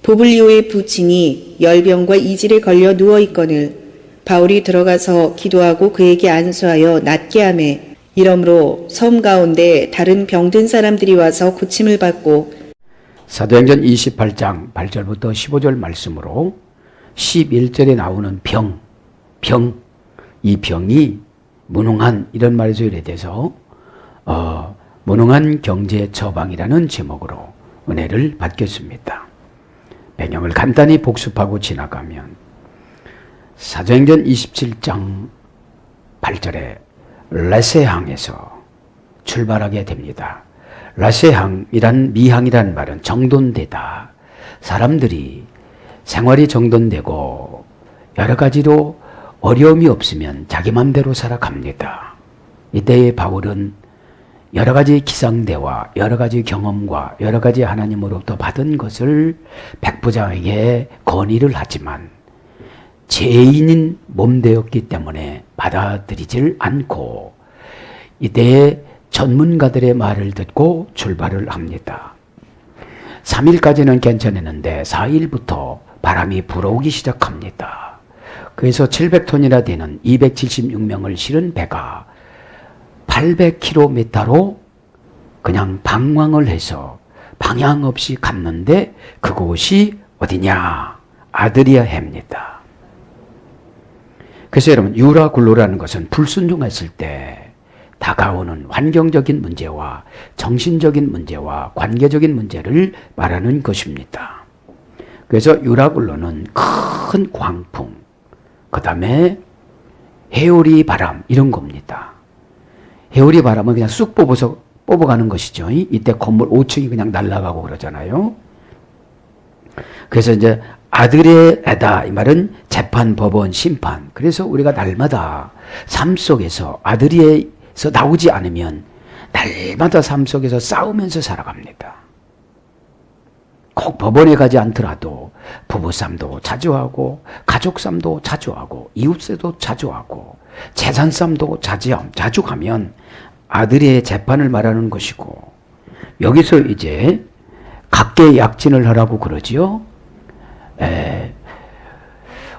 보블리오의 부친이 열병과 이질에 걸려 누워있거늘 바울이 들어가서 기도하고 그에게 안수하여 낫게 하매 이러므로 섬 가운데 다른 병든 사람들이 와서 고침을 받고 사도행전 28장 8절부터 15절 말씀으로 11절에 나오는 병, 이 병이 무능한 이런 말에서 유래돼서 무능한 경제 처방이라는 제목으로 은혜를 받겠습니다. 배경을 간단히 복습하고 지나가면 사도행전 27장 8절에 라세항에서 출발하게 됩니다. 라세항이란 미항이란 말은 정돈되다. 사람들이 생활이 정돈되고 여러 가지로 어려움이 없으면 자기 맘대로 살아갑니다. 이때의 바울은 여러 가지 기상대와 여러 가지 경험과 여러 가지 하나님으로부터 받은 것을 백부장에게 건의를 하지만 죄인인 몸되었기 때문에 받아들이질 않고 이때의 전문가들의 말을 듣고 출발을 합니다. 3일까지는 괜찮았는데 4일부터 바람이 불어오기 시작합니다. 그래서 700톤이나 되는 276명을 실은 배가 800km로 그냥 방황을 해서 방향 없이 갔는데 그곳이 어디냐? 아드리아 해입니다. 그래서 여러분 유라굴로라는 것은 불순종했을 때 다가오는 환경적인 문제와 정신적인 문제와 관계적인 문제를 말하는 것입니다. 그래서 유라굴로는 큰 광풍, 그 다음에 해오리 바람 이런 겁니다. 해오리 바람은 그냥 쑥 뽑아가는 것이죠. 이때 건물 5층이 그냥 날아가고 그러잖아요. 그래서 이제 아드레에다 이 말은 재판, 법원, 심판. 그래서 우리가 날마다 삶 속에서 아드리에서 나오지 않으면 날마다 삶 속에서 싸우면서 살아갑니다. 꼭 법원에 가지 않더라도 부부싸움도 자주 하고 가족싸움도 자주 하고 이웃세도 자주 하고 재산싸움도 자주 가면 아들의 재판을 말하는 것이고 여기서 이제 각계약진을 하라고 그러지요.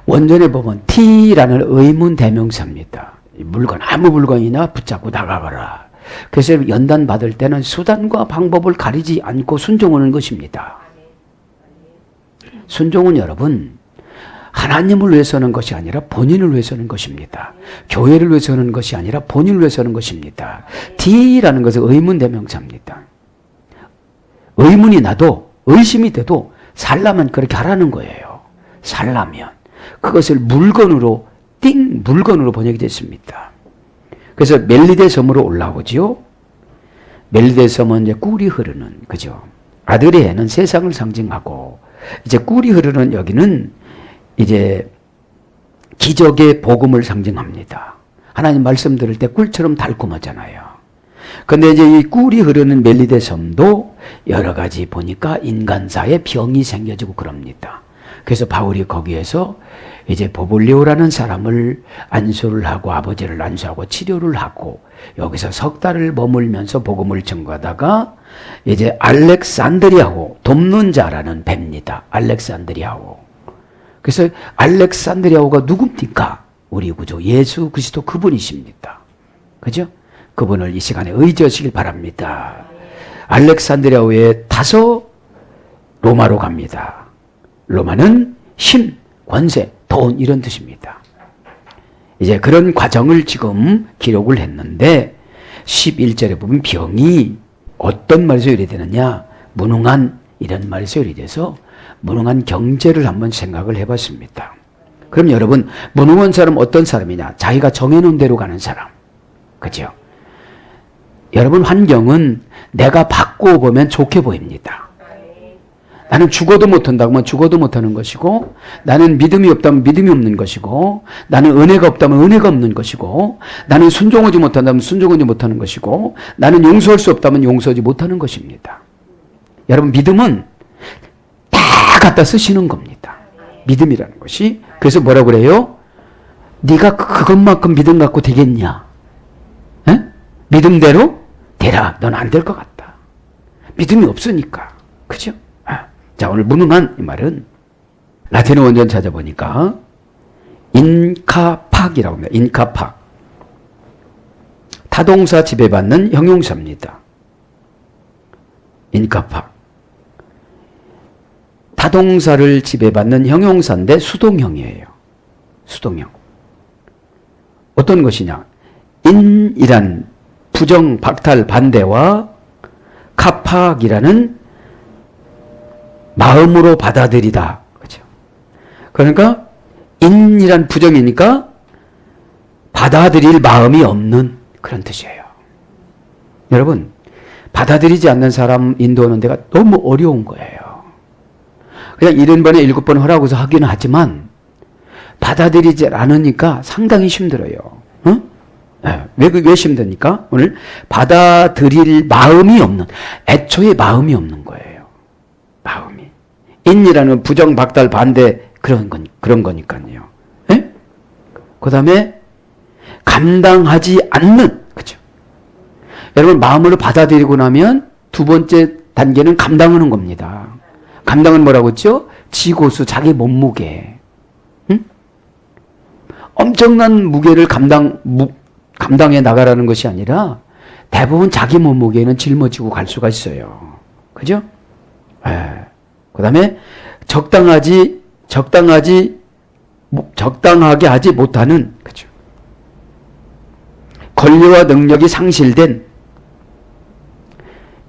원전에 보면 T라는 의문 대명사입니다. 물건 아무 물건이나 붙잡고 나가거라. 그래서 연단 받을 때는 수단과 방법을 가리지 않고 순종하는 것입니다. 순종은 여러분 하나님을 위해서 하는 것이 아니라 본인을 위해서 하는 것입니다. 교회를 위해서 하는 것이 아니라 본인을 위해서 하는 것입니다. D라는 것은 의문 대명사입니다. 의문이 나도 의심이 돼도 살라면 그렇게 하라는 거예요. 살라면 그것을 물건으로 물건으로 번역이 됐습니다. 그래서 멜리데 섬으로 올라오지요. 멜리데 섬은 이제 꿀이 흐르는 그죠. 아드레에는 세상을 상징하고 이제 꿀이 흐르는 여기는 이제 기적의 복음을 상징합니다. 하나님 말씀 들을 때 꿀처럼 달콤하잖아요. 근데 이제 이 꿀이 흐르는 멜리데 섬도 여러 가지 보니까 인간사에 병이 생겨지고 그럽니다. 그래서 바울이 거기에서 이제 보블리오라는 사람을 안수를 하고 아버지를 안수하고 치료를 하고 여기서 석 달을 머물면서 복음을 전가하다가 이제 알렉산드리아호 돕는 자라는 배입니다. 알렉산드리아호. 그래서 알렉산드리아호가 누굽니까? 우리 구주 예수 그리스도 그분이십니다. 그죠? 그분을 이 시간에 의지하시길 바랍니다. 알렉산드리아호에 타서 로마로 갑니다. 로마는 힘, 권세, 돈 이런 뜻입니다. 이제 그런 과정을 지금 기록을 했는데 11절에 보면 병이 어떤 말에서 유래되느냐? 무능한 이런 말에서 유래돼서 무능한 경제를 한번 생각을 해봤습니다. 그럼 여러분 무능한 사람 어떤 사람이냐? 자기가 정해놓은 대로 가는 사람. 그죠? 여러분 환경은 내가 바꾸어 보면 좋게 보입니다. 나는 죽어도 못한다고 하면 죽어도 못하는 것이고 나는 믿음이 없다면 믿음이 없는 것이고 나는 은혜가 없다면 은혜가 없는 것이고 나는 순종하지 못한다면 순종하지 못하는 것이고 나는 용서할 수 없다면 용서하지 못하는 것입니다. 여러분 믿음은 다 갖다 쓰시는 겁니다. 믿음이라는 것이. 그래서 뭐라고 그래요? 네가 그것만큼 믿음 갖고 되겠냐? 에? 믿음대로 되라. 넌 안 될 것 같다. 믿음이 없으니까. 그죠? 자, 오늘 무능한 이 말은 라틴어 원전 찾아보니까 인카팍이라고 합니다. 인카팍. 타동사 지배받는 형용사입니다. 인카팍. 타동사를 지배받는 형용사인데 수동형이에요. 수동형. 어떤 것이냐? 인이란 부정, 박탈, 반대와 카팍이라는 마음으로 받아들이다. 그렇죠? 그러니까 인이란 부정이니까 받아들일 마음이 없는 그런 뜻이에요. 여러분, 받아들이지 않는 사람 인도하는 데가 너무 어려운 거예요. 그냥 70번에 7번 하라고서 하기는 하지만 받아들이지 않으니까 상당히 힘들어요. 응? 왜 힘드니까? 오늘 받아들일 마음이 없는, 애초에 마음이 없는 거예요. 마음이. 인이라는 부정, 박탈, 반대 그런 거니까요. 그 다음에 감당하지 않는, 그죠? 여러분, 마음으로 받아들이고 나면 두 번째 단계는 감당하는 겁니다. 감당은 뭐라고 했죠? 지고수, 자기 몸무게. 응? 엄청난 무게를 감당해 나가라는 것이 아니라 대부분 자기 몸무게는 짊어지고 갈 수가 있어요. 그죠? 그 다음에 적당하게 하지 못하는, 그죠? 권리와 능력이 상실된,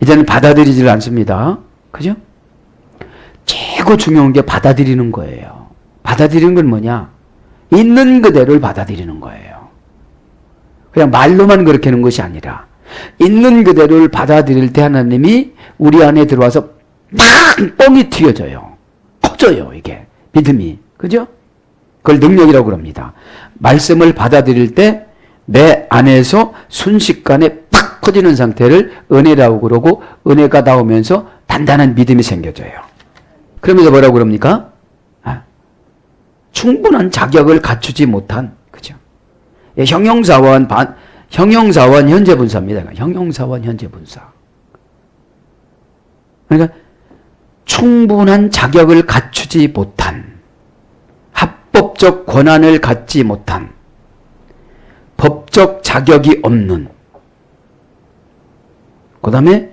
이제는 받아들이질 않습니다. 그죠? 최고 중요한 게 받아들이는 거예요. 받아들이는 건 뭐냐? 있는 그대로를 받아들이는 거예요. 그냥 말로만 그렇게 하는 것이 아니라 있는 그대로를 받아들일 때 하나님이 우리 안에 들어와서 막 뻥이 튀어져요. 커져요, 이게. 믿음이. 그죠? 그걸 능력이라고 그럽니다. 말씀을 받아들일 때 내 안에서 순식간에 팍 커지는 상태를 은혜라고 그러고, 은혜가 나오면서 단단한 믿음이 생겨져요. 그러면서 뭐라고 그럽니까? 충분한 자격을 갖추지 못한, 그죠? 형용사원 현재 분사입니다. 형용사원 현재 분사. 그러니까 충분한 자격을 갖추지 못한, 합법적 권한을 갖지 못한, 법적 자격이 없는, 그 다음에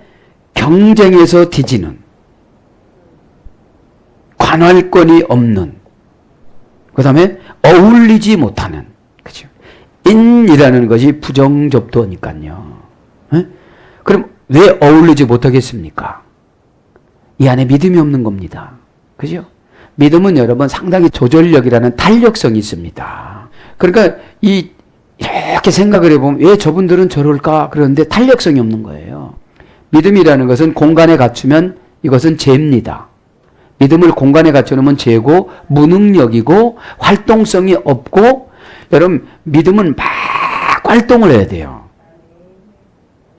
경쟁에서 뒤지는, 관할권이 없는, 그 다음에 어울리지 못하는, 그죠? 인이라는 것이 부정접도니까요. 그럼 왜 어울리지 못하겠습니까? 이 안에 믿음이 없는 겁니다. 그죠? 믿음은 여러분 상당히 조절력이라는 탄력성이 있습니다. 그러니까 이렇게 생각을 해보면 왜 저분들은 저럴까? 그런데 탄력성이 없는 거예요. 믿음이라는 것은 공간에 갖추면 이것은 죄입니다. 믿음을 공간에 갖춰놓으면 죄고 무능력이고 활동성이 없고, 여러분 믿음은 막 활동을 해야 돼요.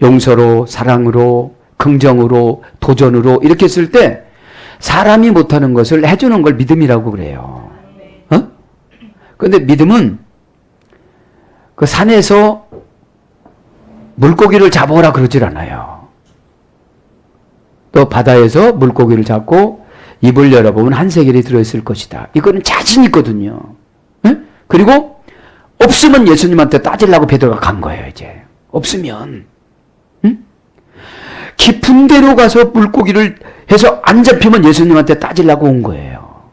용서로, 사랑으로, 긍정으로, 도전으로 이렇게 했을 때 사람이 못하는 것을 해주는 걸 믿음이라고 그래요. 그런데 믿음은 그 산에서 물고기를 잡아오라 그러질 않아요. 또 바다에서 물고기를 잡고 입을 열어보면 한 세겔이 들어있을 것이다. 이거는 자신 있거든요. 그리고 없으면 예수님한테 따지려고 베드로가 간 거예요. 이제 없으면 깊은 데로 가서 물고기를 해서 안 잡히면 예수님한테 따지려고 온 거예요.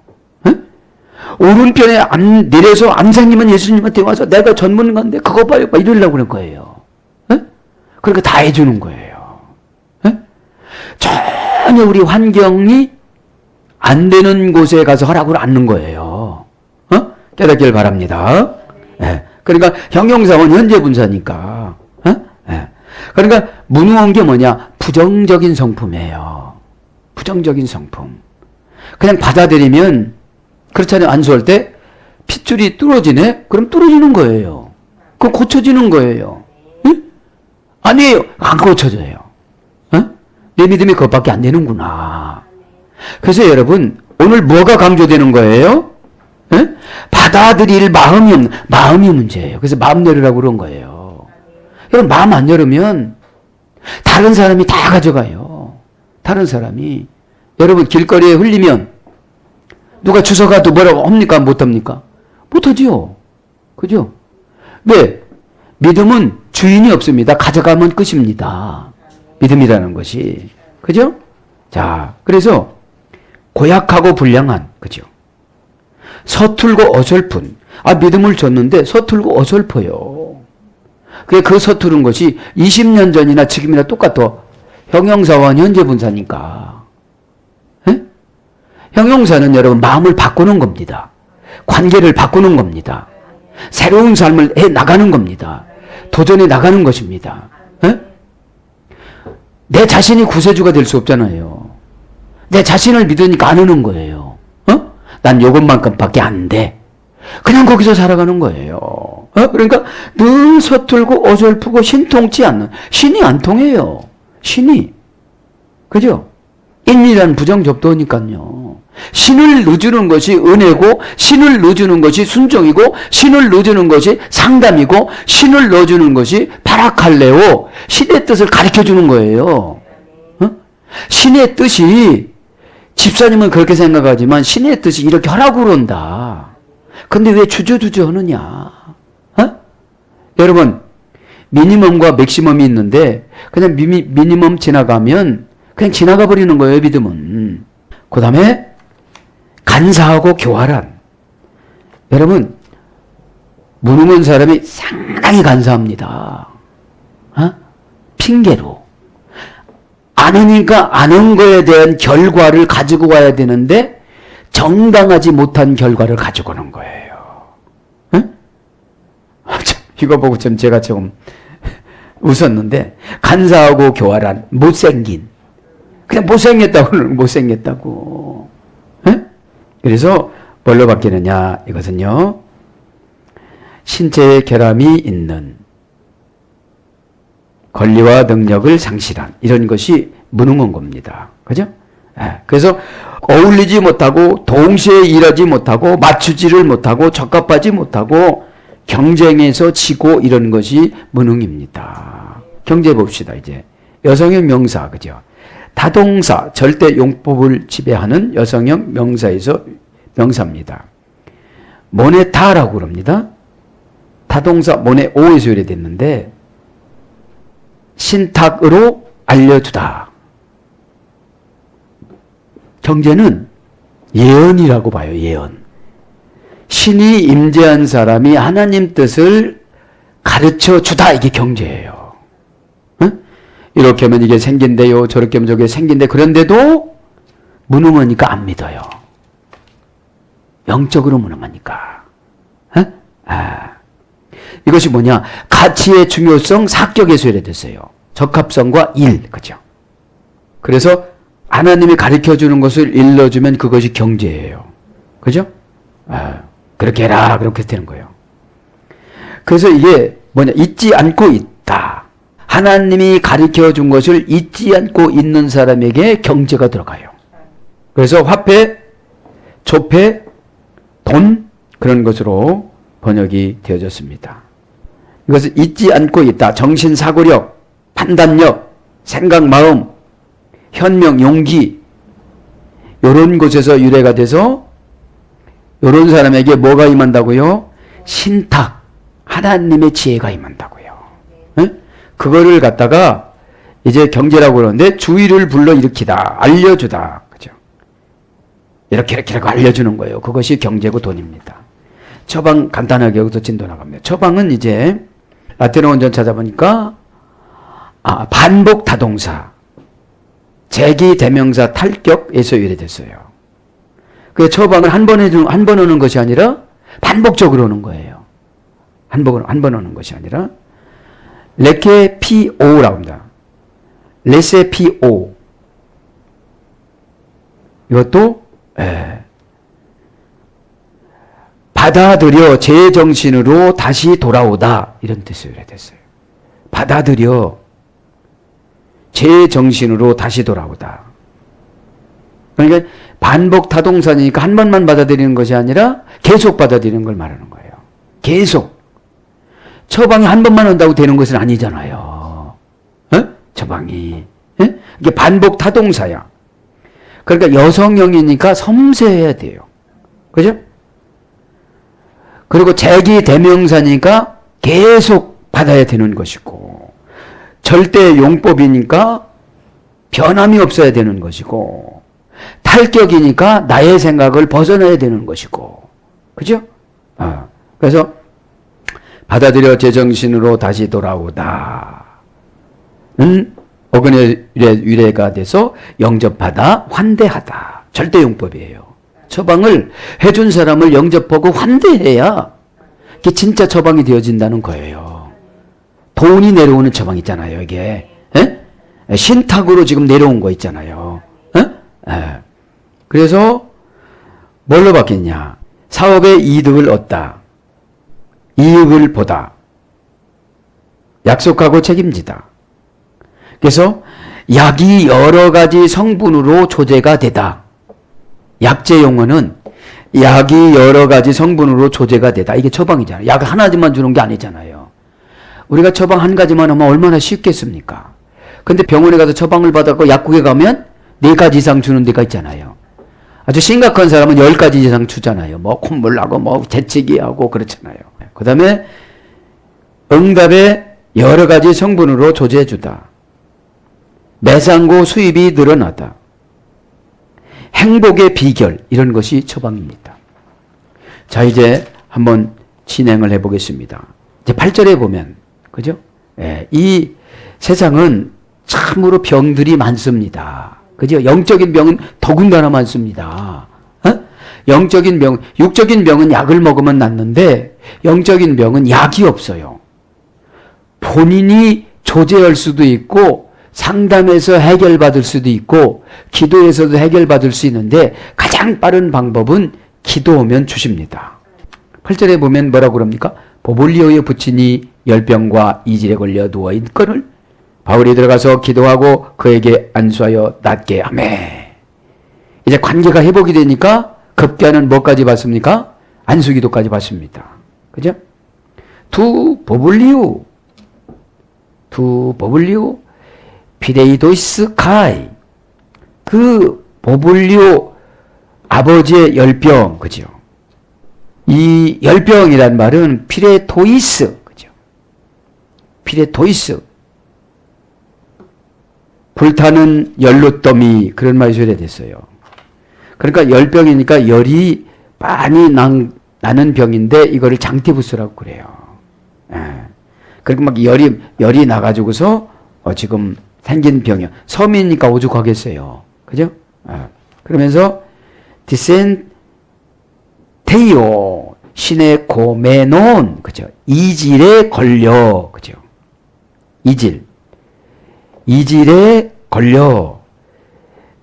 오른편에 내려서 안 생기면 예수님한테 와서 내가 전문가인데 그거 봐요, 이러려고 그런 거예요. 그러니까 다 해주는 거예요. 전혀 우리 환경이 안 되는 곳에 가서 허락을 않는 거예요. 깨닫길 바랍니다. 그러니까 형용사원 현재 분사니까. 그러니까 무능한 게 뭐냐? 부정적인 성품이에요. 부정적인 성품. 그냥 받아들이면, 그렇잖아요. 안수할 때 핏줄이 뚫어지네? 그럼 뚫어지는 거예요. 그럼 고쳐지는 거예요. 아니에요. 안 고쳐져요. 내 믿음이 그것밖에 안 되는구나. 그래서 여러분, 오늘 뭐가 강조되는 거예요? 받아들일 마음이 문제예요. 그래서 마음 열으라고 그런 거예요. 여러분, 마음 안 열으면 다른 사람이 다 가져가요. 다른 사람이. 여러분 길거리에 흘리면 누가 주워가도 뭐라고 합니까? 못합니까? 못하지요. 그죠? 왜? 믿음은 주인이 없습니다. 가져가면 끝입니다. 믿음이라는 것이. 그죠? 자, 그래서 고약하고 불량한, 그죠? 서툴고 어설픈. 믿음을 줬는데 서툴고 어설퍼요. 그 서투른 것이 20년 전이나 지금이나 똑같아. 형용사와 현재 분사니까. 에? 형용사는 여러분 마음을 바꾸는 겁니다. 관계를 바꾸는 겁니다. 새로운 삶을 해 나가는 겁니다. 도전해 나가는 것입니다. 에? 내 자신이 구세주가 될 수 없잖아요. 내 자신을 믿으니까 안 오는 거예요. 난 요것만큼밖에 안 돼. 그냥 거기서 살아가는 거예요. 그러니까 늘 서툴고 어설프고 신통치 않는, 신이 안 통해요. 신이. 그죠? 인이란 부정접도니까요. 신을 넣어주는 것이 은혜고, 신을 넣어주는 것이 순종이고, 신을 넣어주는 것이 상담이고, 신을 넣어주는 것이 바라칼레오, 신의 뜻을 가르쳐주는 거예요. 신의 뜻이, 집사님은 그렇게 생각하지만 신의 뜻이 이렇게 하라고 그런다. 근데 왜 주저주저 하느냐? 여러분, 미니멈과 맥시멈이 있는데 그냥 미니멈 지나가면 그냥 지나가 버리는 거예요, 믿음은. 그 다음에 간사하고 교활한. 여러분, 무능한 사람이 상당히 간사합니다. 핑계로. 안 하니까 안 한 거에 대한 결과를 가지고 와야 되는데 정당하지 못한 결과를 가지고 오는 거예요. 이거 보고 좀 제가 조금 웃었는데, 간사하고 교활한, 못생긴. 그냥 못생겼다고. 그래서 뭘로 바뀌느냐, 이것은요, 신체의 결함이 있는, 권리와 능력을 상실한, 이런 것이 무능한 겁니다. 그죠? 그래서 어울리지 못하고, 동시에 일하지 못하고, 맞추지를 못하고, 적합하지 못하고, 경쟁에서 지고 이런 것이 무능입니다. 경제 봅시다, 이제. 여성형 명사, 그죠? 타동사, 절대 용법을 지배하는 여성형 명사에서 명사입니다. 모네타라고 그럽니다. 타동사 모네오에서 유래됐는데, 신탁으로 알려주다. 경제는 예언이라고 봐요, 예언. 신이 임재한 사람이 하나님 뜻을 가르쳐 주다. 이게 경제예요. 이렇게 하면 이게 생긴대요. 저렇게 하면 저게 생긴대. 그런데도 무능하니까 안 믿어요. 영적으로 무능하니까. 이것이 뭐냐? 가치의 중요성, 사격에서 유래됐어요. 적합성과 일. 그죠? 그래서 하나님이 가르쳐 주는 것을 일러주면 그것이 경제예요. 그죠? 그렇게 해라. 그렇게 되는 거예요. 그래서 이게 뭐냐? 잊지 않고 있다. 하나님이 가르쳐 준 것을 잊지 않고 있는 사람에게 경제가 들어가요. 그래서 화폐, 조폐, 돈, 그런 것으로 번역이 되어졌습니다. 이것을 잊지 않고 있다. 정신, 사고력, 판단력, 생각, 마음, 현명, 용기, 이런 곳에서 유래가 돼서 이런 사람에게 뭐가 임한다고요? 신탁, 하나님의 지혜가 임한다고요. 그거를 갖다가 이제 경제라고 그러는데, 주의를 불러일으키다, 알려주다. 그죠? 이렇게 알려주는 거예요. 그것이 경제고 돈입니다. 처방 간단하게 여기서 진도 나갑니다. 처방은 이제 라틴어 원전 찾아보니까 반복 타동사, 재기 대명사 탈격에서 유래됐어요. 그 처방을 한 번 오는 것이 아니라 반복적으로 오는 거예요. 한 번 오는 것이 아니라 레케피오라고 합니다. 레세피오. 이것도 받아들여 제정신으로 다시 돌아오다, 이런 뜻으로 유래됐어요. 받아들여 제정신으로 다시 돌아오다. 그러니까 반복 타동사니까 한 번만 받아들이는 것이 아니라 계속 받아들이는 걸 말하는 거예요. 계속. 처방이 한 번만 온다고 되는 것은 아니잖아요. 처방이. 이게 반복 타동사야. 그러니까 여성형이니까 섬세해야 돼요. 그죠? 그리고 재기 대명사니까 계속 받아야 되는 것이고, 절대 용법이니까 변함이 없어야 되는 것이고, 탈격이니까 나의 생각을 벗어나야 되는 것이고, 그죠? 그래서 받아들여 제정신으로 다시 돌아오다. 어근의 유래가 돼서 영접하다, 환대하다. 절대 용법이에요. 처방을 해준 사람을 영접하고 환대해야 그게 진짜 처방이 되어진다는 거예요. 돈이 내려오는 처방 있잖아요, 이게. 에? 신탁으로 지금 내려온 거 있잖아요. 그래서 뭘로 바뀌냐? 사업의 이득을 얻다. 이익을 보다. 약속하고 책임지다. 그래서 약이 여러 가지 성분으로 조제가 되다. 약재 용어는 약이 여러 가지 성분으로 조제가 되다. 이게 처방이잖아요. 약 하나만 주는 게 아니잖아요. 우리가 처방 한 가지만 하면 얼마나 쉽겠습니까? 근데 병원에 가서 처방을 받았고 약국에 가면 4가지 이상 주는 데가 있잖아요. 아주 심각한 사람은 10가지 이상 주잖아요. 뭐 콧물 나고 뭐 재채기 하고 그렇잖아요. 그 다음에 응답에 여러 가지 성분으로 조제해 주다. 매상고 수입이 늘어나다. 행복의 비결, 이런 것이 처방입니다. 자, 이제 한번 진행을 해보겠습니다. 이제 8절에 보면, 그죠? 이 세상은 참으로 병들이 많습니다. 그죠? 영적인 병은 더군다나 많습니다. 영적인 병, 육적인 병은 약을 먹으면 낫는데, 영적인 병은 약이 없어요. 본인이 조제할 수도 있고, 상담에서 해결받을 수도 있고 기도에서도 해결받을 수 있는데 가장 빠른 방법은 기도하면 주십니다. 8절에 보면 뭐라고 그럽니까? 보볼리오의 부친이 열병과 이질에 걸려 누워있거늘 바울이 들어가서 기도하고 그에게 안수하여 낫게 하매. 이제 관계가 회복이 되니까 급기야는 뭐까지 받습니까? 안수기도까지 받습니다. 그죠? 두 보볼리오 피레이도이스 카이, 그 보블리오 아버지의 열병, 그죠? 이 열병이란 말은 피레토이스, 그죠? 피레토이스, 불타는 열로더미, 그런 말이 소개됐어요. 그러니까 열병이니까 열이 많이 나는 병인데 이거를 장티부스라고 그래요. 그러니까 막 열이 나가지고서 지금 생긴 병이요. 섬이니까 오죽하겠어요. 그죠? 그러면서 디센테이오 시네코메논, 그죠? 이질에 걸려, 그죠? 이질에 걸려.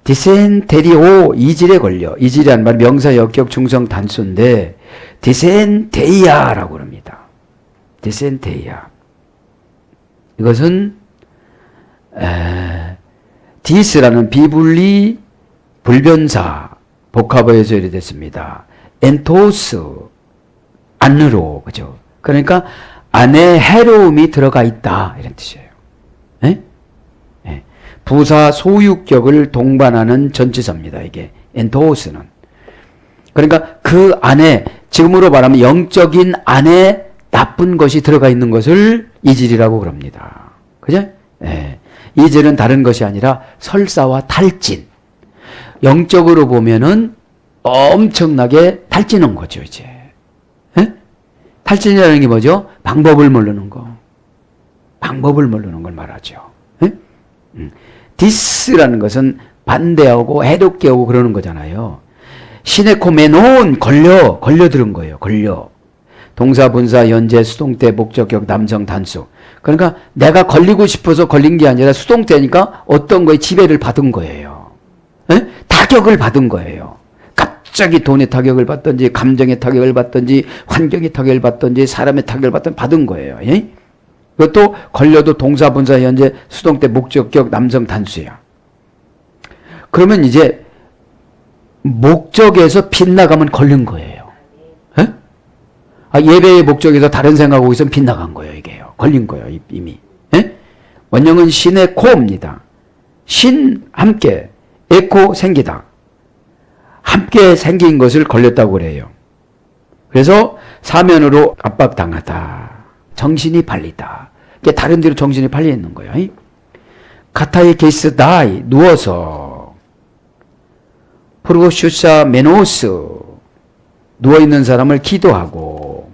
디센테리오, 이질에 걸려. 이질이란 말 명사 역격 중성 단수인데 디센테이아라고 합니다. 디센테이아. 이것은 디스라는 비분리 불변사 복합어에서 유래됐습니다. 엔토스, 안으로, 그죠? 그러니까 안에 해로움이 들어가 있다, 이런 뜻이에요. 네? 네. 부사 소유격을 동반하는 전치사입니다. 이게 엔토스는. 그러니까 그 안에, 지금으로 말하면 영적인 안에 나쁜 것이 들어가 있는 것을 이질이라고 그럽니다. 그죠? 네. 이질은 다른 것이 아니라 설사와 탈진. 영적으로 보면은 엄청나게 탈진한 거죠, 이제. 에? 탈진이라는 게 뭐죠? 방법을 모르는 거. 방법을 모르는 걸 말하죠. 에? 디스라는 것은 반대하고 해롭게 하고 그러는 거잖아요. 시네코메논, 걸려들은 거예요. 걸려. 동사, 분사, 연재, 수동태, 목적격, 남성, 단수. 그러니까 내가 걸리고 싶어서 걸린 게 아니라 수동태니까 어떤 거에 지배를 받은 거예요. 에? 타격을 받은 거예요. 갑자기 돈의 타격을 받든지 감정의 타격을 받든지 환경의 타격을 받든지 사람의 타격을 받은 거예요. 예? 그것도 걸려도 동사, 분사, 현재, 수동태, 목적격, 남성, 단수야. 그러면 이제 목적에서 빗나가면 걸린 거예요. 에? 예배의 목적에서 다른 생각하고 있으면 빗나간 거예요. 이게요. 걸린 거예요. 이미. 에? 원형은 신의 코입니다. 신 함께 에코 생기다. 함께 생긴 것을 걸렸다고 그래요. 그래서 사면으로 압박당하다. 정신이 팔리다. 이게 다른 데로 정신이 팔려 있는 거예요. 카타의 케이스 다이, 누워서. 프로슈사 메노스, 누워있는 사람을 기도하고.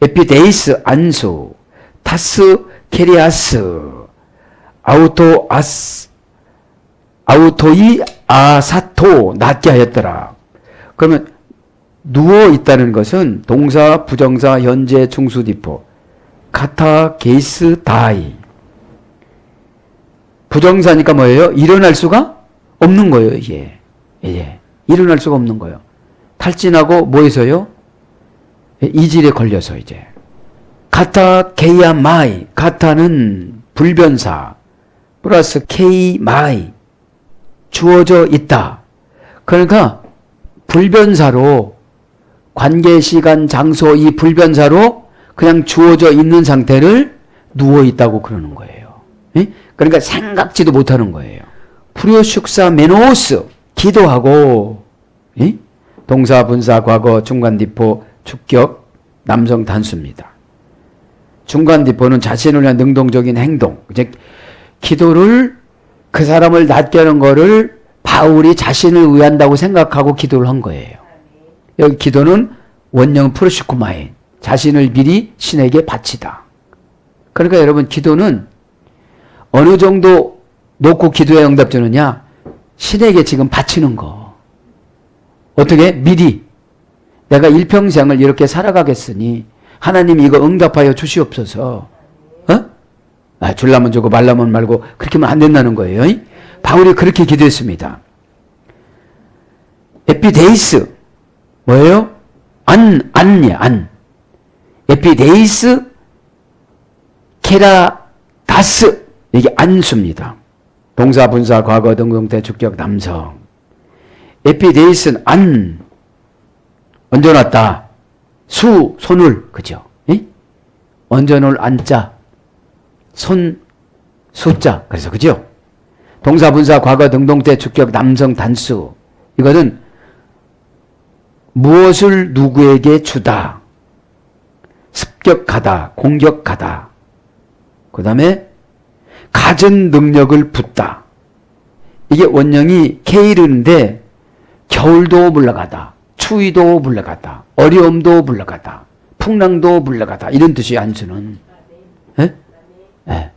에피데이스, 안수. 타스, 케리아스. 아우토이 아사토, 낫게 하였더라. 그러면 누워있다는 것은 동사, 부정사, 현재, 충수디포. 카타, 게이스, 다이. 부정사니까 뭐예요? 일어날 수가 없는 거예요, 이게. 예. 일어날 수가 없는 거예요. 탈진하고 뭐해서요? 이질에 걸려서 이제. 카타, 케이야, 마이. 카타는 불변사. 플러스 케이, 마이. 주어져 있다. 그러니까 불변사로 관계, 시간, 장소 이 불변사로 그냥 주어져 있는 상태를 누워있다고 그러는 거예요. 그러니까 생각지도 못하는 거예요. 프리오슉사 메노스, 기도하고. 동사, 분사, 과거, 중간디포, 주격, 남성 단수입니다. 중간디포는 자신을 위한 능동적인 행동. 이제 기도를, 그 사람을 낫게 하는 거를 바울이 자신을 위한다고 생각하고 기도를 한 거예요. 여기 기도는 원형 프로시코마인, 자신을 미리 신에게 바치다. 그러니까 여러분, 기도는 어느 정도 놓고 기도에 응답 주느냐? 신에게 지금 바치는 거. 어떻게? 미리. 내가 일평생을 이렇게 살아가겠으니 하나님 이거 응답하여 주시옵소서. 줄라면 주고 말라면 말고 그렇게 하면 안 된다는 거예요. 바울이 그렇게 기도했습니다. 에피데이스 뭐예요? 안. 에피데이스 케라다스, 이게 안수입니다. 동사, 분사, 과거, 등동태, 주격, 남성. 에피데이스는 안, 얹어놨다. 손을, 그죠? 얹어놓을 안자, 손, 숫자. 그래서, 그죠? 동사, 분사, 과거, 등동태, 주격, 남성, 단수. 이거는 무엇을 누구에게 주다. 습격하다, 공격하다. 그 다음에 가진 능력을 붓다. 이게 원형이 케이르인데 겨울도 물러가다, 추위도 물러가다, 어려움도 물러가다, 풍랑도 물러가다, 이런 뜻이 안수는. 네? 네.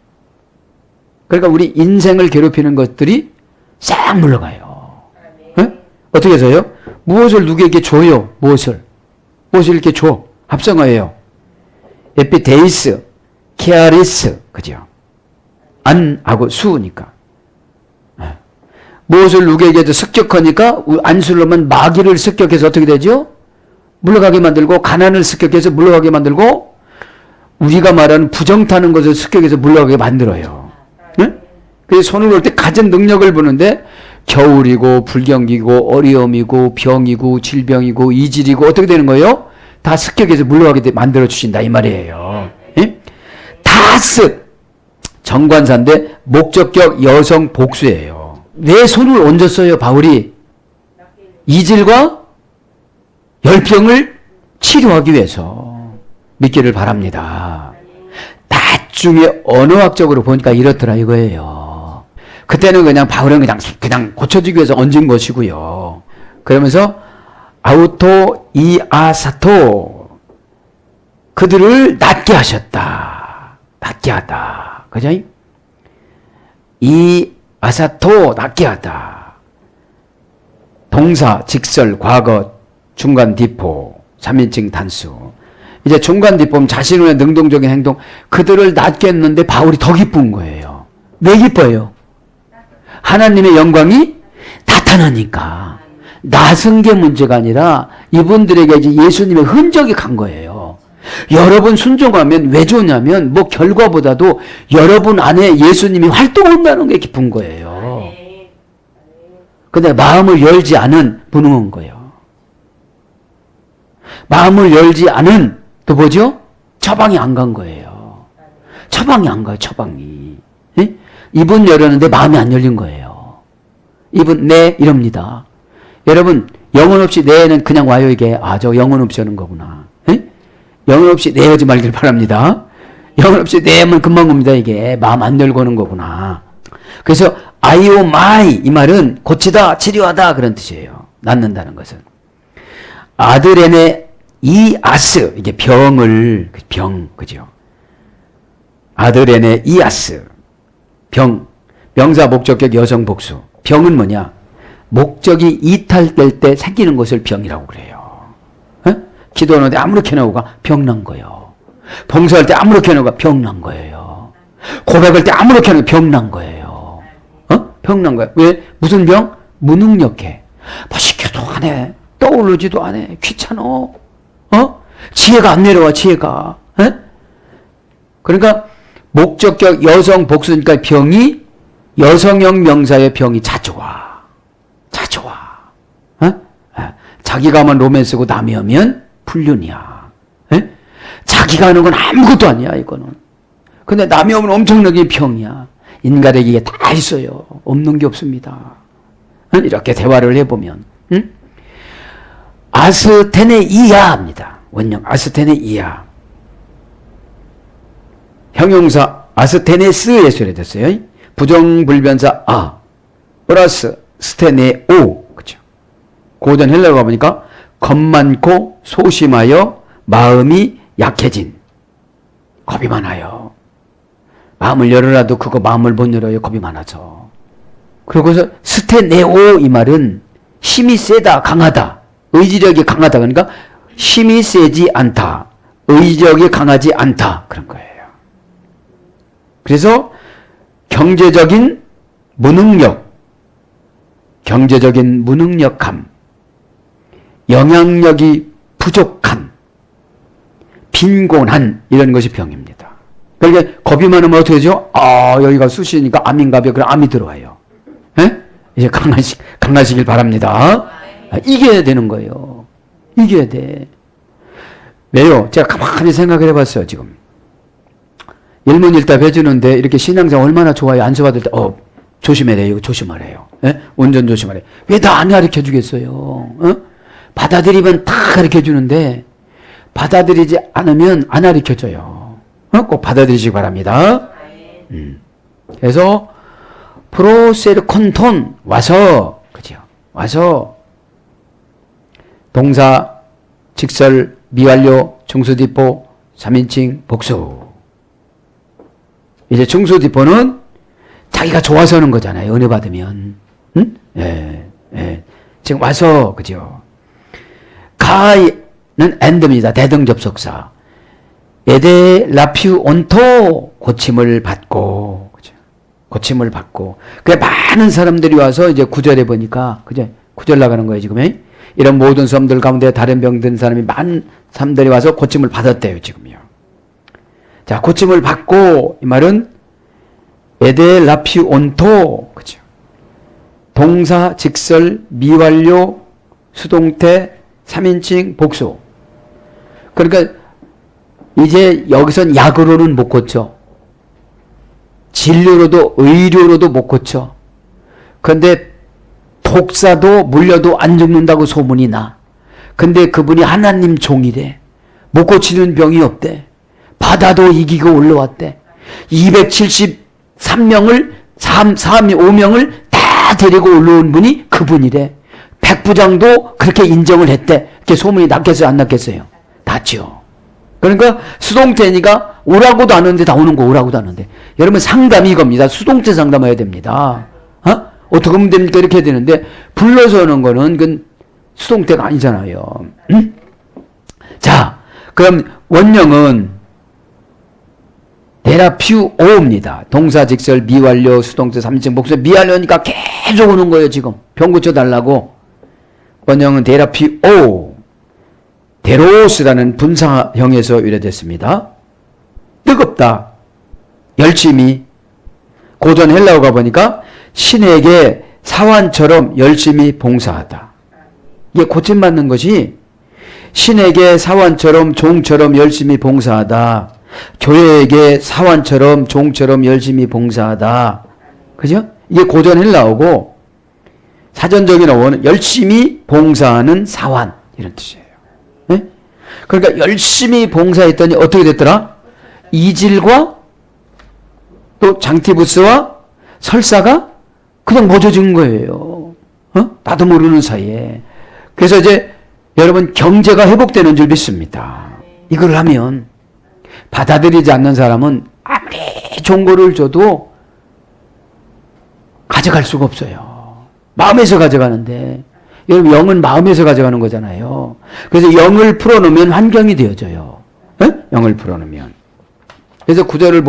그러니까 우리 인생을 괴롭히는 것들이 싹 물러가요. 네? 어떻게 해서요? 무엇을 누구에게 줘요? 무엇을 이렇게 줘? 합성어예요. 에피데이스, 케아리스, 그죠? 안하고 수니까. 무엇을 누구에게도 습격하니까 안수를 넣으면 마귀를 습격해서 어떻게 되죠? 물러가게 만들고, 가난을 습격해서 물러가게 만들고, 우리가 말하는 부정 타는 것을 습격해서 물러가게 만들어요. 네? 그래서 손을 놓을 때 가진 능력을 보는데 겨울이고 불경기고 어려움이고 병이고 질병이고 이질이고 어떻게 되는 거예요? 다 습격해서 물러가게 만들어 주신다 이 말이에요. 예? 다스 정관사인데 목적격 여성 복수예요. 왜 손을 얹었어요 바울이? 이질과 열병을 치료하기 위해서. 믿기를 바랍니다. 나중에 언어학적으로 보니까 이렇더라 이거예요. 그때는 그냥 바울은 그냥 고쳐주기 위해서 얹은 것이고요. 그러면서 아우토 이아사토, 그들을 낫게 하셨다. 낫게 하다. 그죠? 이 아사토, 낫게 하다. 동사, 직설, 과거, 중간 디포, 3인칭 단수. 이제 중간 디포는 자신의 능동적인 행동, 그들을 낫게 했는데 바울이 더 기쁜 거예요. 왜 기뻐요? 하나님의 영광이 나타나니까. 낯선 게 문제가 아니라 이분들에게 이제 예수님의 흔적이 간 거예요. 여러분 순종하면 왜 좋냐면 뭐 결과보다도 여러분 안에 예수님이 활동한다는 게 기쁜 거예요. 근데 마음을 열지 않은 무능한 거예요. 마음을 열지 않은 또 뭐죠? 처방이 안 간 거예요. 처방이 안 가요. 처방이. 예? 입은 열었는데 마음이 안 열린 거예요. 입은 네 이럽니다. 여러분, 영혼 없이 내는 그냥 와요, 이게. 아, 저 영혼 없이 하는 거구나. 에? 영혼 없이 내하지 말길 바랍니다. 영혼 없이 내면 금방 옵니다, 이게. 마음 안 열고 오는 거구나. 그래서, 아이오마이, 이 말은 고치다, 치료하다, 그런 뜻이에요. 낫는다는 것은. 아드레네 이아스, 이게 병을, 그죠? 아드레네 이아스, 병, 명사 목적격 여성 복수. 병은 뭐냐? 목적이 이탈될 때 생기는 것을 병이라고 그래요. 에? 기도하는데 아무렇게나 오가 병난 거예요. 봉사할 때 아무렇게나 오가 병난 거예요. 고백할 때 아무렇게나 병난 거예요. 병난 거야. 왜? 무슨 병? 무능력해. 맛있게도 안 해. 떠오르지도 안 해. 귀찮어. 지혜가 안 내려와, 지혜가. 에? 그러니까 목적격 여성 복수니까 병이 여성형 명사의 병이 자주 와. 자주 와. 자기가 하면 로맨스고 남이 하면 불륜이야. 에? 자기가 하는 건 아무것도 아니야, 이거는. 근데 남이 하면 엄청나게 병이야. 인간에게 이게 다 있어요. 없는 게 없습니다. 이렇게 대화를 해보면. 응? 아스테네이아입니다. 원형 아스테네이아. 형용사 아스테네스에 소개됐어요. 부정불변사 플러스 스테네오. 그죠? 고전 헬라어 가보니까 겁 많고 소심하여 마음이 약해진. 겁이 많아요. 마음을 열어라도 그거 마음을 못 열어요. 겁이 많아서. 그리고서 스테네오 이 말은 힘이 세다, 강하다. 의지력이 강하다. 그러니까 힘이 세지 않다. 의지력이 강하지 않다. 그런 거예요. 그래서 경제적인 무능력, 경제적인 무능력함, 영향력이 부족함, 빈곤한 이런 것이 병입니다. 그러니까 겁이 많으면 어떻게 되죠? 여기가 쑤시니까 암인가봐요. 그럼 암이 들어와요. 에? 이제 강하시길 바랍니다. 이겨야 되는 거예요. 이겨야 돼. 왜요? 제가 가만히 생각을 해봤어요, 지금. 일문일답 해주는데 이렇게 신앙생 얼마나 좋아요. 안수받을 때 조심해래요. 이거 조심하래요. 예? 운전 조심하래. 왜 다 안 가르쳐 주겠어요? 받아들이면 다 가르쳐 주는데 받아들이지 않으면 안 가르쳐 줘요. 꼭 받아들이시기 바랍니다. 그래서 프로세르 콘톤 와서 그죠? 와서 동사 직설 미완료 중수디포 3인칭 복수. 이제 중수디포는 자기가 좋아서 하는 거잖아요. 은혜 받으면. 응? 예. 지금 와서, 그죠? 가는 엔드입니다. 대등접속사. 에데 라퓨 온토 고침을 받고, 그죠? 고침을 받고. 그래, 많은 사람들이 와서 이제 구절에 보니까, 그죠? 구절 나가는 거예요, 지금. 이런 모든 사람들 가운데 다른 병든 사람이 많은 사람들이 와서 고침을 받았대요, 지금요. 자, 고침을 받고, 이 말은 에데 라피 온토, 그죠? 동사, 직설, 미완료, 수동태, 3인칭, 복수. 그러니까 이제 여기선 약으로는 못 고쳐. 진료로도 의료로도 못 고쳐. 그런데 독사도 물려도 안 죽는다고 소문이 나. 근데 그분이 하나님 종이래. 못 고치는 병이 없대. 바다도 이기고 올라왔대. 273명을 5명을 다 데리고 올라온 분이 그분이래. 백부장도 그렇게 인정을 했대. 그게 소문이 났겠어요, 안 났겠어요? 났죠. 그러니까 수동태니까 오라고도 안 하는데 다 오는 거 오라고도 안 하는데. 여러분 상담이 이겁니다. 수동태 상담해야 됩니다. 어떻게 하면 됩니까? 이렇게 해야 되는데 불러서 하는 거는 그건 수동태가 아니잖아요. 응? 자, 그럼 원형은 데라퓨오입니다. 동사, 직설, 미완료, 수동태, 3인칭, 복수. 미완료니까 계속 오는 거예요, 지금. 병 고쳐달라고. 원형은 데라퓨오. 데로스라는 분사형에서 유래됐습니다. 뜨겁다. 열심히. 고전 헬라어 가보니까 신에게 사환처럼 열심히 봉사하다. 이게 고침받는 것이 신에게 사환처럼 종처럼 열심히 봉사하다. 교회에게 사환처럼 종처럼 열심히 봉사하다. 그죠? 이게 고전 헬라어고 사전적인 어원은 열심히 봉사하는 사환 이런 뜻이에요. 네? 그러니까 열심히 봉사했더니 어떻게 됐더라? 이질과 또 장티부스와 설사가 그냥 멎어진 거예요. 나도 모르는 사이에. 그래서 이제 여러분 경제가 회복되는 줄 믿습니다. 이걸 하면 받아들이지 않는 사람은 아무리 좋은 거를 줘도 가져갈 수가 없어요. 마음에서 가져가는데 여러분 영은 마음에서 가져가는 거잖아요. 그래서 영을 풀어놓으면 환경이 되어져요. 영을 풀어놓으면. 그래서 구절을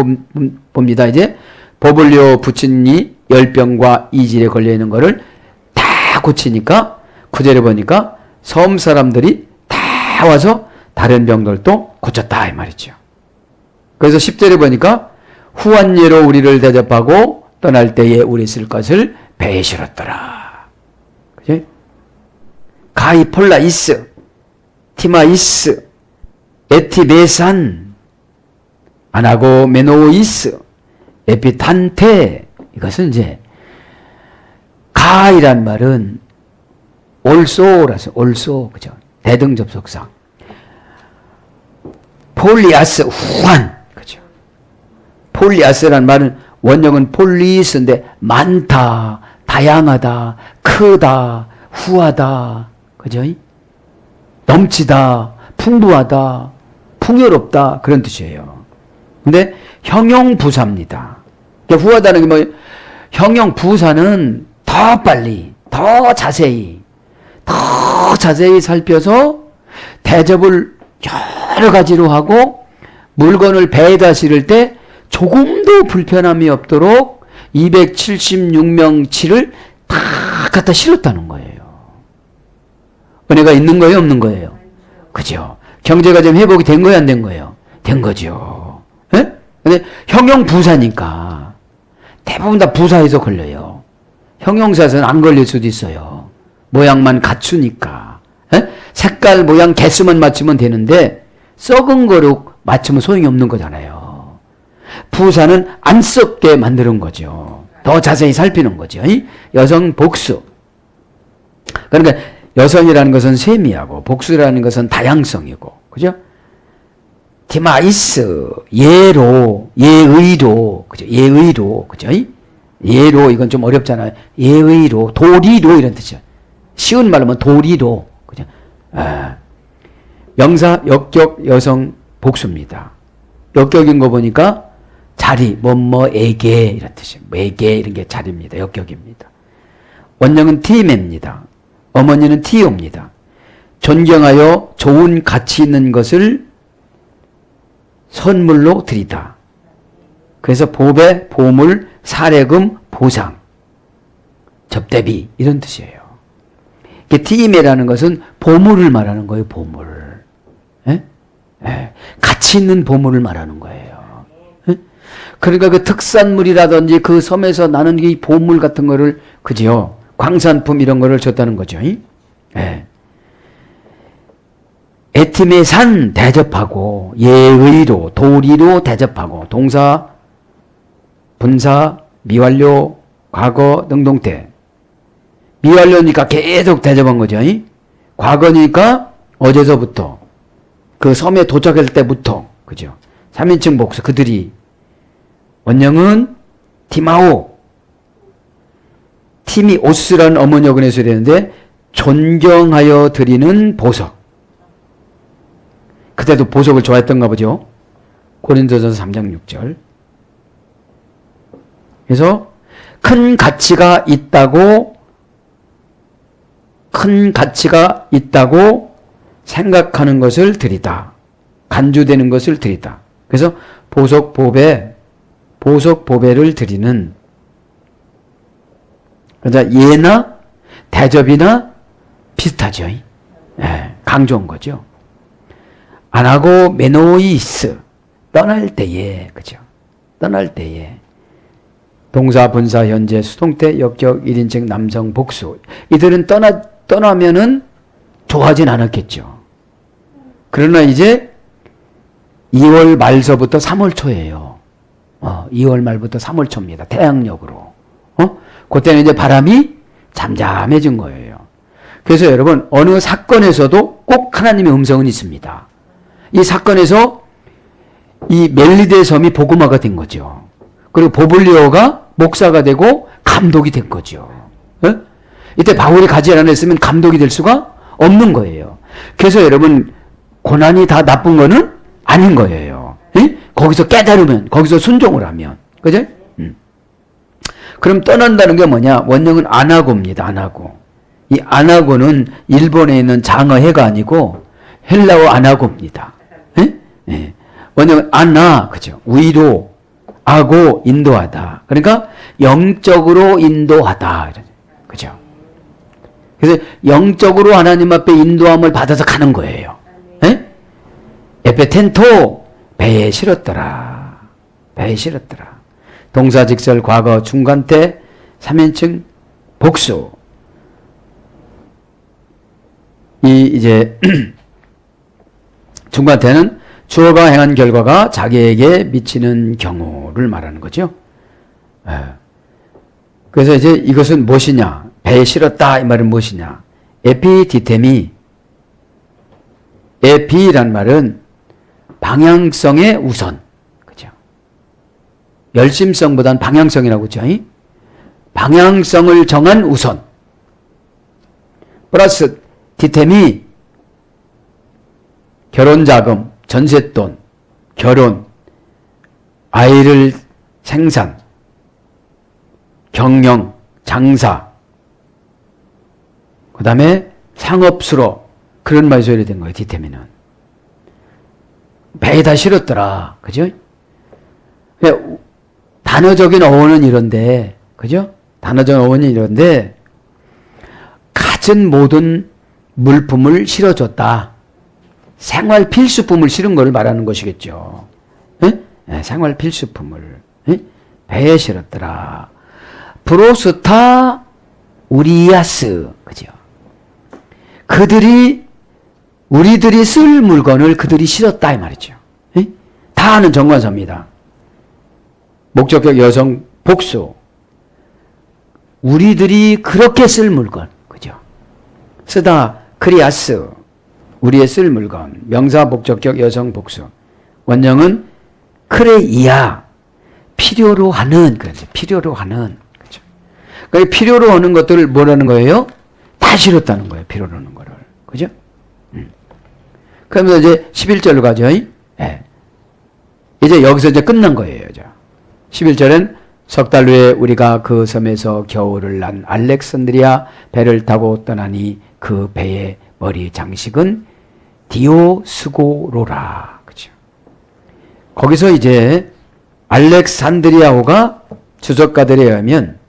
봅니다. 이제 버블리오 부친이 열병과 이질에 걸려있는 거를 다 고치니까 구절에 보니까 섬 사람들이 다 와서 다른 병들도 고쳤다 이 말이죠. 그래서 10절에 보니까 후한 예로 우리를 대접하고 떠날 때에 우리 쓸 것을 배에 실었더라. 그치? 가이폴라이스, 티마이스, 에티베산, 아나고 메노이스, 에피탄테. 이것은 이제 가이란 말은 올소라서 올소 그죠? 대등접속사. 폴리아스 후한 그죠? 폴리아스란 말은 원형은 폴리스인데 많다, 다양하다, 크다, 후하다, 그죠? 넘치다, 풍부하다, 풍요롭다 그런 뜻이에요. 근데 형용부사입니다. 후하다는 게 뭐예요? 형용부사는 더 빨리, 더 자세히 살펴서 대접을 여러 가지로 하고 물건을 배에다 실을 때 조금도 불편함이 없도록 276명치를 다 갖다 실었다는 거예요. 은혜가 있는 거예요, 없는 거예요? 그죠? 경제가 좀 회복이 된 거예요, 안 된 거예요? 된 거죠. 예? 근데 형용부사니까 대부분 다 부사에서 걸려요. 형용사에서는 안 걸릴 수도 있어요. 모양만 갖추니까. 에? 색깔, 모양, 개수만 맞추면 되는데 썩은 거로 맞추면 소용이 없는 거잖아요. 부사는 안 썩게 만드는 거죠. 더 자세히 살피는 거죠. 여성 복수. 그러니까 여성이라는 것은 세미하고 복수라는 것은 다양성이고, 그죠? 티마이스, 예로, 예의로, 그죠? 예의로, 그죠? 예로, 이건 좀 어렵잖아요. 예의로, 도리로 이런 뜻이죠. 쉬운 말로 하면 도리로, 그죠? 명사, 역격, 여성, 복수입니다. 역격인 거 보니까 자리, 뭐뭐에게 이런 뜻이에요. 에게 이런 게 자리입니다. 역격입니다. 원형은 티매입니다. 어머니는 티오입니다. 존경하여 좋은 가치 있는 것을 선물로 드리다. 그래서 보배, 보물, 사례금, 보상, 접대비 이런 뜻이에요. 티임이라는 것은 보물을 말하는 거예요. 보물. 에? 에. 가치 있는 보물을 말하는 거예요. 에? 그러니까 그 특산물이라든지 그 섬에서 나는 이 보물 같은 거를 그지요. 광산품 이런 거를 줬다는 거죠. 에. 에티메산 대접하고 예의로 도리로 대접하고 동사 분사 미완료 과거 능동태 미완료니까 계속 대접한 거죠. 과거니까 어제서부터 그 섬에 도착할 때부터 그죠. 3인칭 복수 그들이 원형은 티마오 티미오스라는 어머니역을 해서 되는데 존경하여 드리는 보석. 그때도 보석을 좋아했던가 보죠. 고린도전서 3장 6절. 그래서 큰 가치가 있다고 생각하는 것을 드리다. 간주되는 것을 드리다. 그래서 보석 보배를 드리는 그러니까 예나 대접이나 비슷하죠. 네, 강조한 거죠. 안 하고 메노이스 떠날 때에 그죠? 떠날 때에 동사, 분사, 현재, 수동태, 역격, 1인칭, 남성, 복수 이들은 떠나면은 좋아하진 않았겠죠. 그러나 이제 2월 말서부터 3월 초예요. 2월 말부터 3월 초입니다. 태양력으로. 그때는 이제 바람이 잠잠해진 거예요. 그래서 여러분 어느 사건에서도 꼭 하나님의 음성은 있습니다. 이 사건에서 이 멜리데 섬이 복음화가 된 거죠. 그리고 보블리오가 목사가 되고 감독이 된 거죠. 예? 이때 바울이 가지 않았으면 감독이 될 수가 없는 거예요. 그래서 여러분 고난이 다 나쁜 거는 아닌 거예요. 예? 거기서 깨달으면, 거기서 순종을 하면, 그죠? 그럼 떠난다는 게 뭐냐? 원형은 아나고입니다. 아나고. 이 아나고는 일본에 있는 장어해가 아니고 헬라어 아나고입니다. 예? 예. 원형은 아나, 그죠? 위로, 아고, 인도하다. 그러니까 영적으로 인도하다. 그죠? 그래서 영적으로 하나님 앞에 인도함을 받아서 가는 거예요. 예? 에페텐토, 배에 실었더라. 배에 실었더라. 동사직설 과거 중간태 3인칭 복수. 이제 중간태는 주어가 행한 결과가 자기에게 미치는 경우를 말하는 거죠. 그래서 이제 이것은 무엇이냐? 배에 실었다 이 말은 무엇이냐? 에피디템이, 에피란 말은 방향성의 우선, 그죠? 열심성보단 방향성이라고 했죠. 방향성을 정한 우선. 플러스 디템이 결혼자금, 전셋돈, 결혼, 아이를 생산, 경영, 장사, 그 다음에 상업수로, 그런 말이 소리 된 거예요. 디테미는 배에다 실었더라. 그죠? 단어적인 어원은 이런데, 그죠? 단어적인 어원이 이런데 갖은 모든 물품을 실어줬다. 생활 필수품을 실은 걸 말하는 것이겠죠. 네? 생활 필수품을 배에 실었더라. 브로스타 우리아스, 그죠? 우리들이 쓸 물건을 그들이 실었다 이 말이죠. 다 아는 정관사입니다. 목적격 여성 복수. 우리들이 그렇게 쓸 물건, 그죠? 쓰다 크리아스, 우리의 쓸 물건. 명사 목적격 여성 복수. 원형은 크레이아, 필요로 하는, 그렇죠? 필요로 하는, 그죠? 그러니까 필요로 하는 것들을 뭐라는 거예요? 다 실었다는 거예요. 필요로 하는 거를, 그죠? 그러면서 이제 11절로 가죠. 예. 이제 여기서 이제 끝난 거예요. 11절엔 석 달 후에 우리가 그 섬에서 겨울을 난 알렉산드리아 배를 타고 떠나니 그 배의 머리 장식은 디오스고로라. 그죠? 거기서 이제 알렉산드리아호가 주석가들에 의하면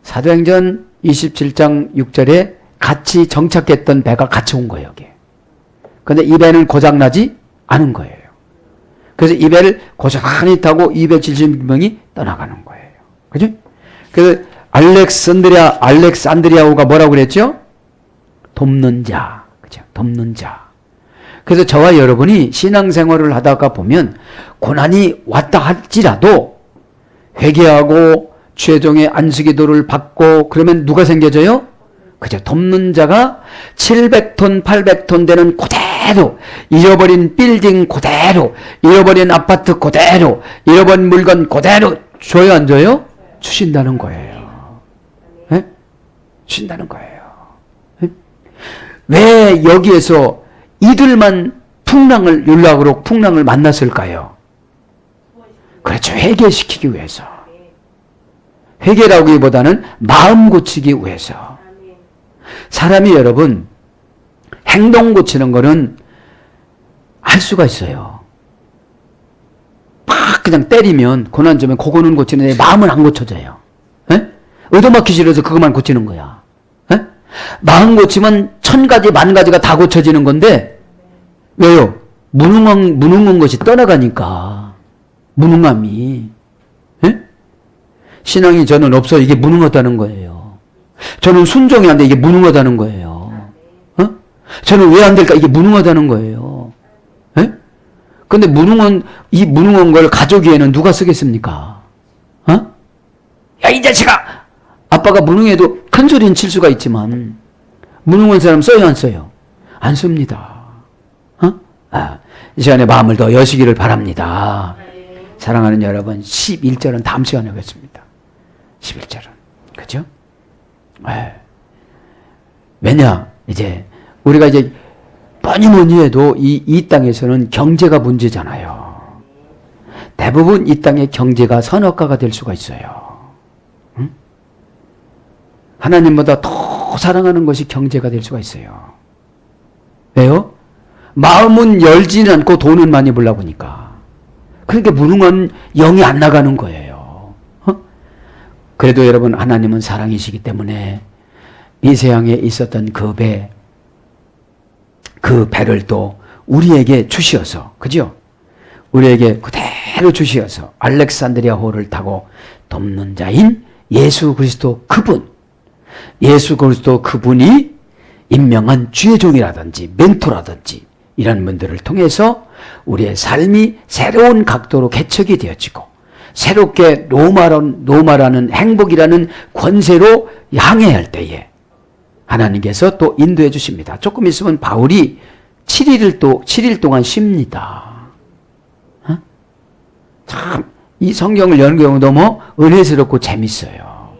사도행전 27장 6절에 같이 정착했던 배가 같이 온 거예요. 여기. 그런데 이 배는 고장나지 않은 거예요. 그래서 이 배를 고스란히 타고 270명이 떠나가는 거예요. 그죠? 그래서 알렉산드리아호가 뭐라고 그랬죠? 돕는 자. 그죠? 돕는 자. 그래서 저와 여러분이 신앙생활을 하다가 보면 고난이 왔다 할지라도 회개하고 최종의 안수기도를 받고 그러면 누가 생겨져요? 그죠? 돕는 자가 700톤, 800톤 되는 그대로, 잃어버린 빌딩 그대로, 잃어버린 아파트 그대로, 잃어버린 물건 그대로 줘요, 안 줘요? 주신다는 거예요. 네? 주신다는 거예요. 네? 왜 여기에서 이들만 연락으로 풍랑을 만났을까요? 그렇죠. 회개시키기 위해서. 회개라기보다는 마음 고치기 위해서. 사람이 여러분 행동 고치는 거는 할 수가 있어요. 막 그냥 때리면 고난 주면 그거는 고치는데 마음은 안 고쳐져요. 에? 얻어맞기 싫어서 그것만 고치는 거야. 에? 마음 고치면 1000가지 10,000가지가 다 고쳐지는 건데 왜요? 무능한 것이 떠나가니까. 무능함이. 에? 신앙이 저는 없어. 이게 무능하다는 거예요. 저는 순종이 안 돼. 이게 무능하다는 거예요. 어? 저는 왜 안 될까? 이게 무능하다는 거예요. 예? 근데 이 무능한 걸 가져기에는 누가 쓰겠습니까? 어? 야, 이 자식아! 아빠가 무능해도 큰 소리는 칠 수가 있지만 무능한 사람 써요, 안 써요? 안 씁니다. 이 시간에 마음을 더 여시기를 바랍니다. 사랑하는 여러분, 11절은 다음 시간에 하겠습니다. 11절은. 그죠? 왜냐? 이제, 우리가 이제, 뭐니 해도 이 땅에서는 경제가 문제잖아요. 대부분 이 땅의 경제가 선악과가 될 수가 있어요. 응? 하나님보다 더 사랑하는 것이 경제가 될 수가 있어요. 왜요? 마음은 열지는 않고 돈은 많이 벌려고 하니까. 그러니까 무능한 영이 안 나가는 거예요. 그래도 여러분, 하나님은 사랑이시기 때문에 미세양에 있었던 그 배를 또 우리에게 주시어서, 그죠? 우리에게 그대로 주시어서 알렉산드리아 호를 타고 돕는 자인 예수 그리스도 그분이 임명한 주의 종이라든지 멘토라든지 이런 분들을 통해서 우리의 삶이 새로운 각도로 개척이 되어지고 새롭게 로마라는 행복이라는 권세로 향해야 할 때에 하나님께서 또 인도해 주십니다. 조금 있으면 바울이 7일 동안 쉽니다. 참, 이 성경을 여는 경우도 뭐 은혜스럽고 재밌어요.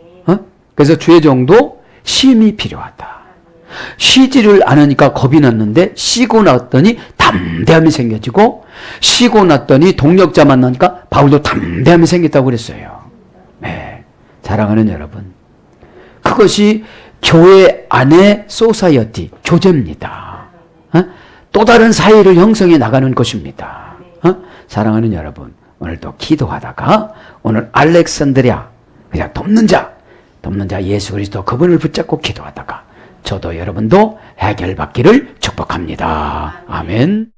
그래서 주의 종도 쉼이 필요하다. 쉬지를 않으니까 겁이 났는데 쉬고 났더니 담대함이 생겨지고 쉬고 났더니 동력자 만나니까 바울도 담대함이 생겼다고 그랬어요. 네, 사랑하는 여러분, 그것이 교회 안의 소사이어티, 교제입니다. 또 다른 사회를 형성해 나가는 것입니다. 사랑하는 여러분, 오늘도 기도하다가 오늘 알렉산드리아 그냥 돕는 자 예수 그리스도 그분을 붙잡고 기도하다가 저도 여러분도 해결받기를 축복합니다. 아멘.